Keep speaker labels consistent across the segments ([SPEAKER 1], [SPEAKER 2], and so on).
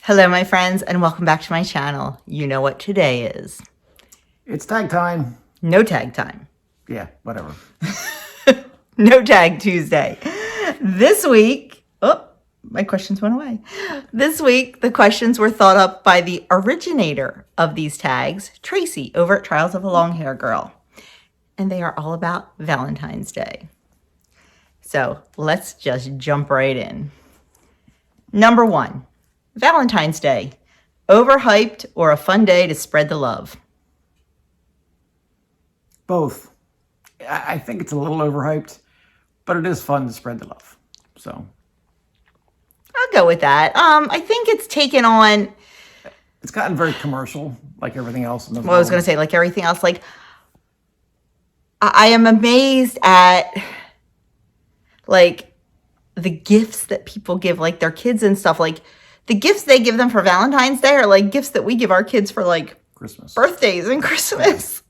[SPEAKER 1] Hello, my friends, and welcome back to my channel. You know what today is.
[SPEAKER 2] It's tag time.
[SPEAKER 1] No tag time.
[SPEAKER 2] Yeah, whatever.
[SPEAKER 1] No tag Tuesday. This week, my questions went away. This week, the questions were thought up by the originator of these tags, Tracy, over at Trials of a Long Hair Girl. And they are all about Valentine's Day. So let's just jump right in. Number 1, Valentine's Day. Overhyped or a fun day to spread the love?
[SPEAKER 2] Both. I think it's a little overhyped, but it is fun to spread the love. So
[SPEAKER 1] I'll go with that. I think it's taken on.
[SPEAKER 2] it's gotten very commercial, like everything else in the
[SPEAKER 1] Well, I was
[SPEAKER 2] world.
[SPEAKER 1] going to say, like everything else, like I am amazed at like the gifts that people give like their kids and stuff. Like the gifts they give them for Valentine's Day are like gifts that we give our kids for like
[SPEAKER 2] Christmas.
[SPEAKER 1] birthdays and Christmas.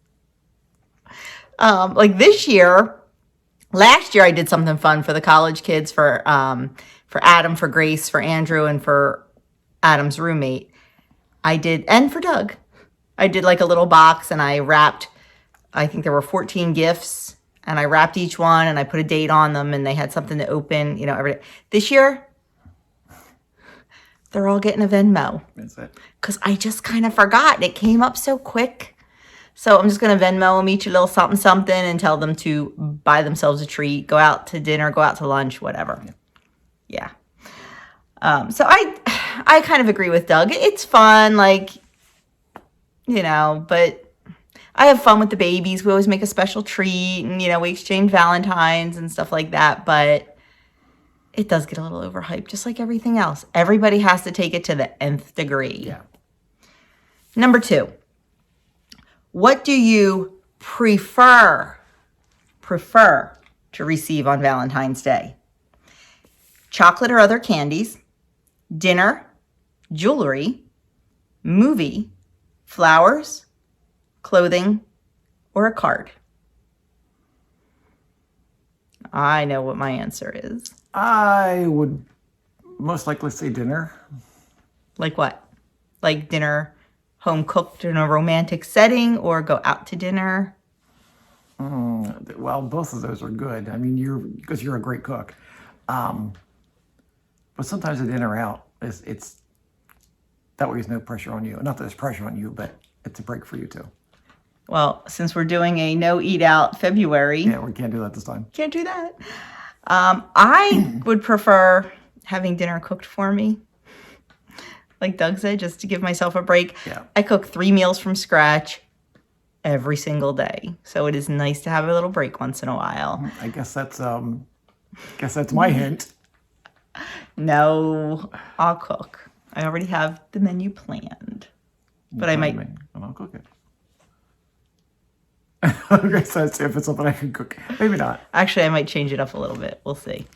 [SPEAKER 1] Like last year I did something fun for the college kids for Adam, for Grace, for Andrew, and for Adam's roommate. And for Doug. I did like a little box and I wrapped, I think there were 14 gifts, and I wrapped each one and I put a date on them and they had something to open, every day. This year, they're all getting a Venmo.
[SPEAKER 2] That's it.
[SPEAKER 1] Because I just kind of forgot. It came up so quick. So I'm just going to Venmo them each a little something, something, and tell them to buy themselves a treat, go out to dinner, go out to lunch, whatever. Yeah. So I kind of agree with Doug. It's fun, but I have fun with the babies. We always make a special treat and, we exchange Valentines and stuff like that. But it does get a little overhyped, just like everything else. Everybody has to take it to the nth degree.
[SPEAKER 2] Yeah.
[SPEAKER 1] Number 2. What do you prefer to receive on Valentine's Day? Chocolate or other candies, dinner, jewelry, movie, flowers, clothing, or a card? I know what my answer is.
[SPEAKER 2] I would most likely say dinner.
[SPEAKER 1] Like what? Like dinner, home cooked in a romantic setting, or go out to dinner?
[SPEAKER 2] Well, both of those are good. I mean, because you're a great cook. But sometimes a dinner out it's that way there's no pressure on you. Not that there's pressure on you, but it's a break for you too.
[SPEAKER 1] Well, since we're doing a no eat out February,
[SPEAKER 2] Yeah, we can't do that this time.
[SPEAKER 1] can't do that. I would prefer having dinner cooked for me. Like Doug said, just to give myself a break.
[SPEAKER 2] Yeah.
[SPEAKER 1] I cook 3 meals from scratch every single day. So it is nice to have a little break once in a while.
[SPEAKER 2] I guess that's my hint.
[SPEAKER 1] No, I'll cook. I already have the menu planned. But I might.
[SPEAKER 2] And I'll cook it. Okay, so if it's something I can cook, maybe not.
[SPEAKER 1] Actually, I might change it up a little bit. We'll see.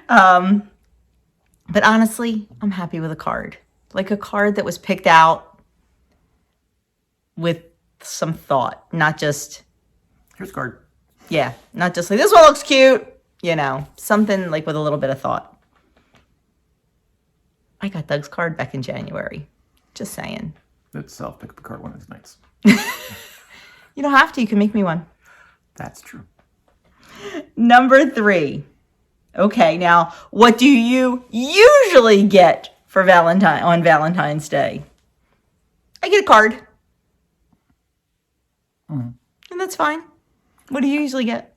[SPEAKER 1] But honestly, I'm happy with a card. Like a card that was picked out with some thought, not just,
[SPEAKER 2] Here's a card.
[SPEAKER 1] not just like, this one looks cute, something like with a little bit of thought. I got Doug's card back in January. Just saying.
[SPEAKER 2] It's self-pick the card when it's nice.
[SPEAKER 1] You don't have to. You can make me one.
[SPEAKER 2] That's true.
[SPEAKER 1] Number 3. Okay, now, what do you usually get for on Valentine's Day? I get a card. And that's fine. What do you usually get?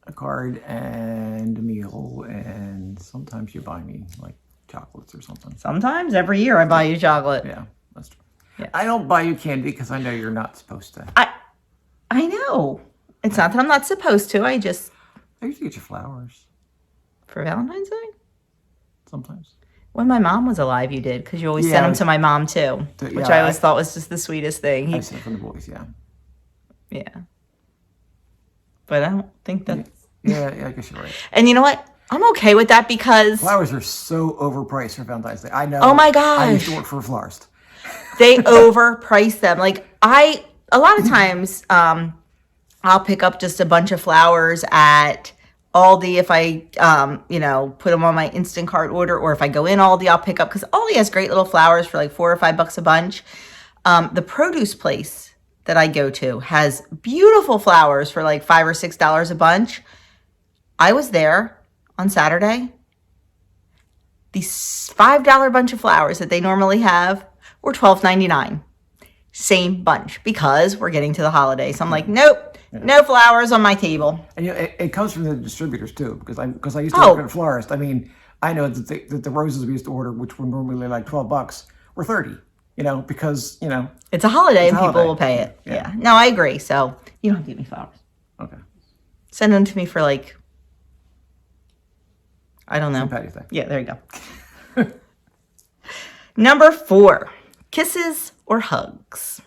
[SPEAKER 2] A card and a meal, and sometimes you buy me like chocolates or something.
[SPEAKER 1] Sometimes. Every year I buy you chocolate.
[SPEAKER 2] Yeah, that's true.
[SPEAKER 1] Yeah.
[SPEAKER 2] I don't buy you candy because I know you're not supposed to.
[SPEAKER 1] I know. It's not that I'm not supposed to. I usually
[SPEAKER 2] get you flowers
[SPEAKER 1] for Valentine's Day?
[SPEAKER 2] sometimes.
[SPEAKER 1] When my mom was alive, you did, because you always
[SPEAKER 2] Yeah,
[SPEAKER 1] sent them to my mom too, which
[SPEAKER 2] yeah,
[SPEAKER 1] I always thought was just the sweetest thing.
[SPEAKER 2] I sent from the boys, yeah.
[SPEAKER 1] Yeah. But I don't think that's...
[SPEAKER 2] Yeah, I guess you're right.
[SPEAKER 1] And you know what? I'm okay with that because...
[SPEAKER 2] Flowers are so overpriced for Valentine's Day. I know.
[SPEAKER 1] Oh my gosh.
[SPEAKER 2] I used to work for a florist.
[SPEAKER 1] They overprice them. Like a lot of times, I'll pick up just a bunch of flowers at Aldi if I, put them on my Instacart order, or if I go in Aldi, I'll pick up, because Aldi has great little flowers for like $4 or $5 a bunch. The produce place that I go to has beautiful flowers for like $5 or $6 a bunch. I was there on Saturday. These $5 bunch of flowers that they normally have were $12.99. Same bunch, because we're getting to the holidays. So I'm like, nope, no flowers on my table.
[SPEAKER 2] And it comes from the distributors too, because I used to work at a florist. I mean, I know that the roses we used to order, which were normally like $12, were 30. Because
[SPEAKER 1] it's a holiday and
[SPEAKER 2] holiday.
[SPEAKER 1] People will pay it. Yeah. No, I agree. So you don't have to get me flowers.
[SPEAKER 2] Okay.
[SPEAKER 1] Send them to me for like, I don't know.
[SPEAKER 2] St. Patty's Day.
[SPEAKER 1] Yeah, there you go. Number 4, kisses or hugs?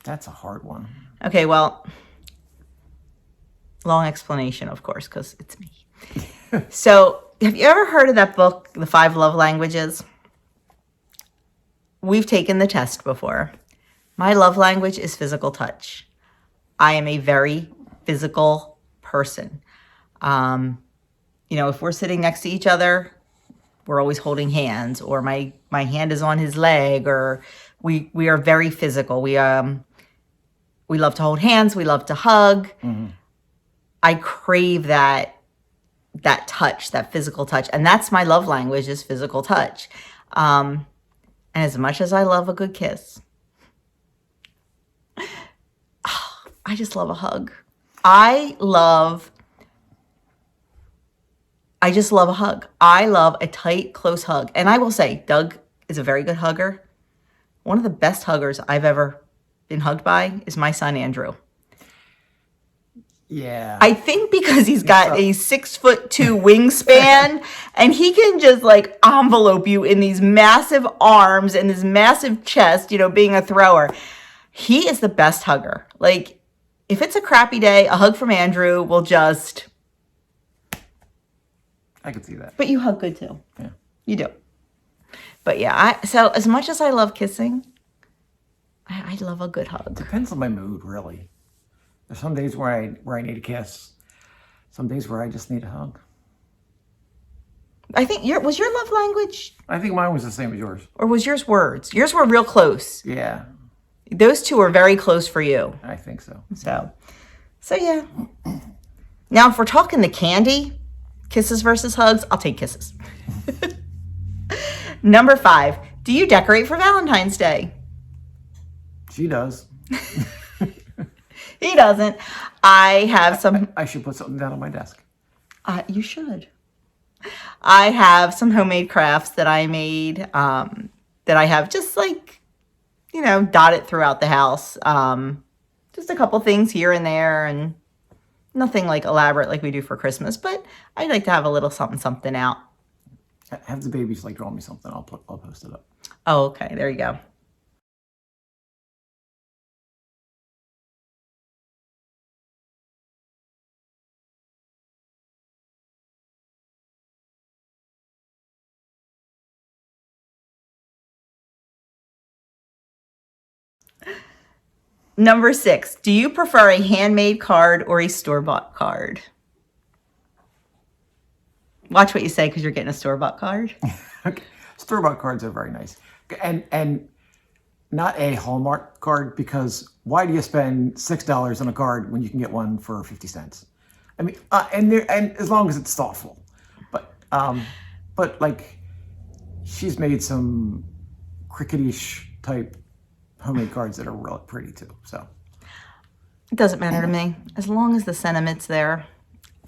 [SPEAKER 2] That's a hard one.
[SPEAKER 1] Okay, well, long explanation, of course, because it's me. So, have you ever heard of that book, The 5 Love Languages? We've taken the test before. My love language is physical touch. I am a very physical person. If we're sitting next to each other, we're always holding hands, or my hand is on his leg, or we are very physical. We love to hold hands. We love to hug. Mm-hmm. I crave that touch, that physical touch. And that's my love language, is physical touch. And as much as I love a good kiss, I just love a hug. I just love a hug. I love a tight, close hug. And I will say, Doug is a very good hugger. One of the best huggers I've ever been hugged by is my son, Andrew.
[SPEAKER 2] Yeah.
[SPEAKER 1] I think because he's got a 6'2" wingspan, and he can just like envelope you in these massive arms and this massive chest, being a thrower. He is the best hugger. Like, if it's a crappy day, a hug from Andrew will just...
[SPEAKER 2] I can see that.
[SPEAKER 1] But you hug good too.
[SPEAKER 2] Yeah.
[SPEAKER 1] You do. But yeah, so as much as I love kissing, I love a good hug.
[SPEAKER 2] Depends on my mood, really. There's some days where I need a kiss. Some days where I just need a hug.
[SPEAKER 1] I think was your love language?
[SPEAKER 2] I think mine was the same as yours.
[SPEAKER 1] Or was yours words? Yours were real close.
[SPEAKER 2] Yeah.
[SPEAKER 1] Those two are very close for you.
[SPEAKER 2] I think so.
[SPEAKER 1] So yeah. Now, if we're talking the candy, kisses versus hugs, I'll take kisses. Number 5, do you decorate for Valentine's Day?
[SPEAKER 2] She does.
[SPEAKER 1] He doesn't. I have some...
[SPEAKER 2] I should put something down on my desk.
[SPEAKER 1] You should. I have some homemade crafts that I made that I have just like, dotted throughout the house. Just a couple things here and there, and nothing like elaborate like we do for Christmas, but I like to have a little something out.
[SPEAKER 2] Have the babies draw me something. I'll post it up.
[SPEAKER 1] Oh, okay. There you go. Number 6, do you prefer a handmade card or a store-bought card? Watch what you say, because you're getting a store-bought card.
[SPEAKER 2] Okay. Store-bought cards are very nice. And not a Hallmark card, because why do you spend $6 on a card when you can get one for 50 cents? I mean, and as long as it's thoughtful. But like, she's made some cricketish type homemade cards that are really pretty too. So
[SPEAKER 1] it doesn't matter to me. As long as the sentiment's there,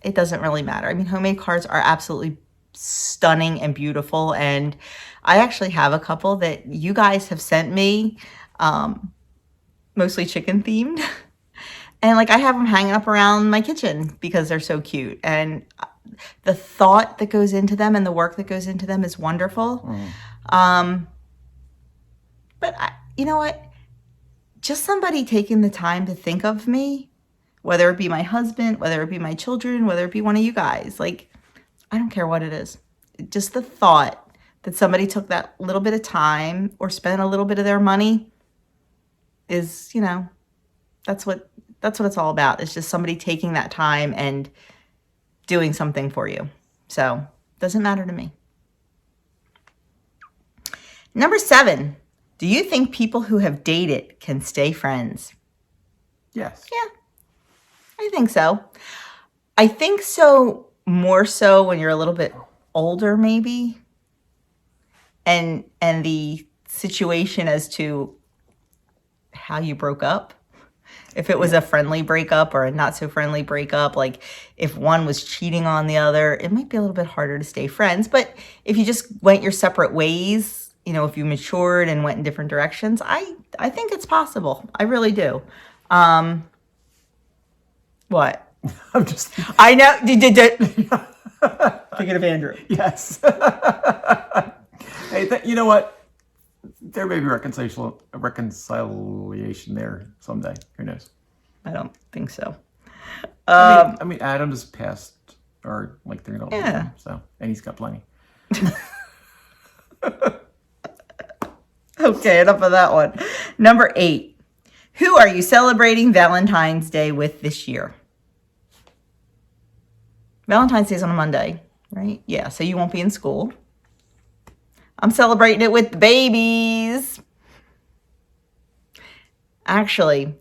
[SPEAKER 1] it doesn't really matter. I mean, homemade cards are absolutely stunning and beautiful. And I actually have a couple that you guys have sent me, mostly chicken themed. And like, I have them hanging up around my kitchen because they're so cute. And the thought that goes into them and the work that goes into them is wonderful. But you know what? Just somebody taking the time to think of me, whether it be my husband, whether it be my children, whether it be one of you guys, like, I don't care what it is. Just the thought that somebody took that little bit of time or spent a little bit of their money is, that's what That's what it's all about. It's just somebody taking that time and doing something for you. So, doesn't matter to me. Number 7, do you think people who have dated can stay friends?
[SPEAKER 2] Yes.
[SPEAKER 1] Yeah, I think so. I think so more so when you're a little bit older, maybe. And the situation as to how you broke up. If it was a friendly breakup or a not so friendly breakup, like if one was cheating on the other, it might be a little bit harder to stay friends. But if you just went your separate ways, you know, if you matured and went in different directions, I think it's possible. I really do. What?
[SPEAKER 2] I'm just.
[SPEAKER 1] I know. Thinking of Andrew.
[SPEAKER 2] Yes. Hey, you know what? There may be reconciliation there someday. Who knows?
[SPEAKER 1] I don't think so.
[SPEAKER 2] I mean, Adam just passed, or like they're not.
[SPEAKER 1] Yeah.
[SPEAKER 2] So, and he's got plenty.
[SPEAKER 1] Okay, enough of that one. Number 8. Who are you celebrating Valentine's Day with this year? Valentine's Day is on a Monday, right? Yeah, so you won't be in school. I'm celebrating it with the babies. Actually,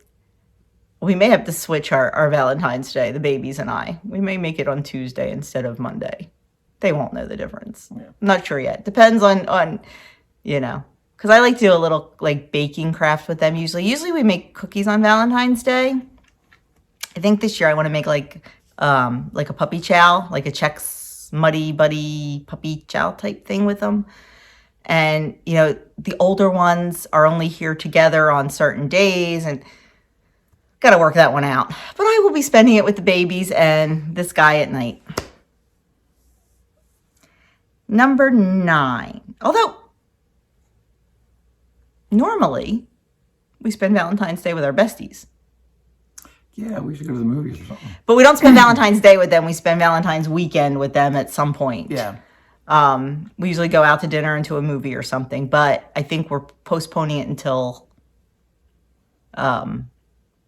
[SPEAKER 1] we may have to switch our Valentine's Day, the babies and I. We may make it on Tuesday instead of Monday. They won't know the difference. Yeah. I'm not sure yet. Depends on you know, because I like to do a little like baking craft with them usually. Usually we make cookies on Valentine's Day. I think this year I want to make like a puppy chow, like a Chex Muddy Buddy puppy chow type thing with them. And, you know, the older ones are only here together on certain days and got to work that one out. But I will be spending it with the babies and this guy at night. Number 9. Although, normally, we spend Valentine's Day with our besties.
[SPEAKER 2] Yeah, we should go to the movies or something.
[SPEAKER 1] But we don't spend Valentine's Day with them. We spend Valentine's weekend with them at some point.
[SPEAKER 2] Yeah.
[SPEAKER 1] We usually go out to dinner and to a movie or something, but I think we're postponing it until Downton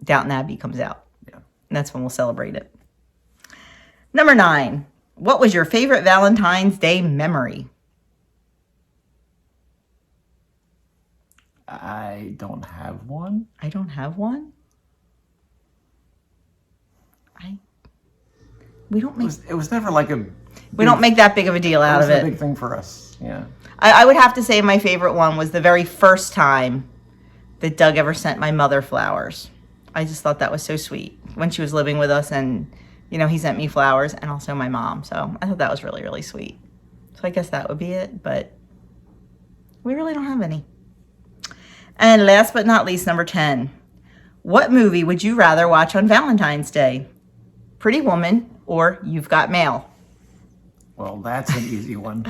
[SPEAKER 1] Abbey comes out.
[SPEAKER 2] Yeah.
[SPEAKER 1] And that's when we'll celebrate it. Number 9. What was your favorite Valentine's Day memory?
[SPEAKER 2] I don't have one.
[SPEAKER 1] I don't have one? We don't make...
[SPEAKER 2] It was never like a...
[SPEAKER 1] We don't make that big of a deal out of it.
[SPEAKER 2] It was a big thing for us, yeah.
[SPEAKER 1] I would have to say my favorite one was the very first time that Doug ever sent my mother flowers. I just thought that was so sweet when she was living with us, and, you know, he sent me flowers and also my mom. So I thought that was really, really sweet. So I guess that would be it, but we really don't have any. And last but not least, number 10. What movie would you rather watch on Valentine's Day? Pretty Woman or You've Got Mail?
[SPEAKER 2] Well, that's an easy one.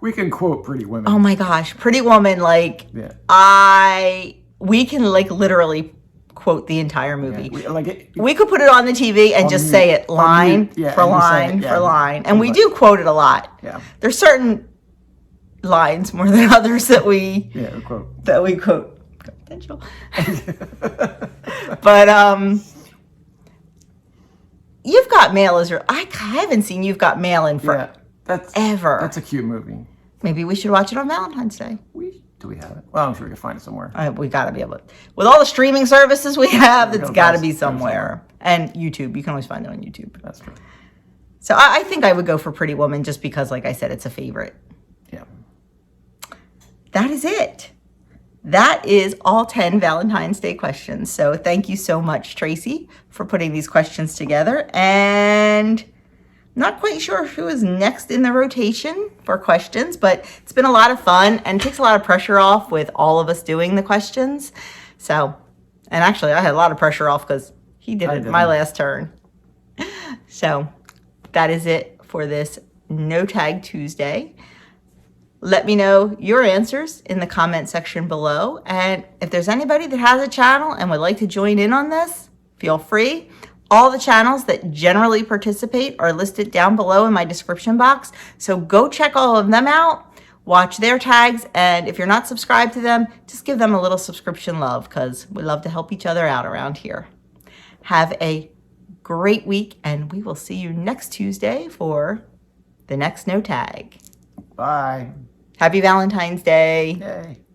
[SPEAKER 2] We can quote Pretty Women.
[SPEAKER 1] Oh my gosh, Pretty Woman, like, yeah. We can like literally quote the entire movie. Yeah, we could put it on the TV and just say it line for line for line. And we do quote it a lot. Yeah. There's certain lines more than others that we quote. Confidential. But You've Got Mail is I haven't seen You've Got Mail in forever.
[SPEAKER 2] That's a cute movie.
[SPEAKER 1] Maybe we should watch it on Valentine's Day.
[SPEAKER 2] Do we have it? Well, I'm sure we can find it somewhere.
[SPEAKER 1] We got to be able to. With all the streaming services we have, it's got to be somewhere. And YouTube. You can always find it on YouTube.
[SPEAKER 2] That's true.
[SPEAKER 1] So I think I would go for Pretty Woman just because, like I said, it's a favorite.
[SPEAKER 2] Yeah.
[SPEAKER 1] That is it. That is all 10 Valentine's Day questions. So thank you so much, Tracy, for putting these questions together. And not quite sure who is next in the rotation for questions, but it's been a lot of fun and takes a lot of pressure off with all of us doing the questions. So, and actually I had a lot of pressure off because he did it my last turn. So that is it for this No Tag Tuesday. Let me know your answers in the comment section below. And if there's anybody that has a channel and would like to join in on this, feel free. All the channels that generally participate are listed down below in my description box. So go check all of them out, watch their tags, and if you're not subscribed to them, just give them a little subscription love because we love to help each other out around here. Have a great week, and we will see you next Tuesday for the next No Tag.
[SPEAKER 2] Bye.
[SPEAKER 1] Happy Valentine's Day.
[SPEAKER 2] Yay.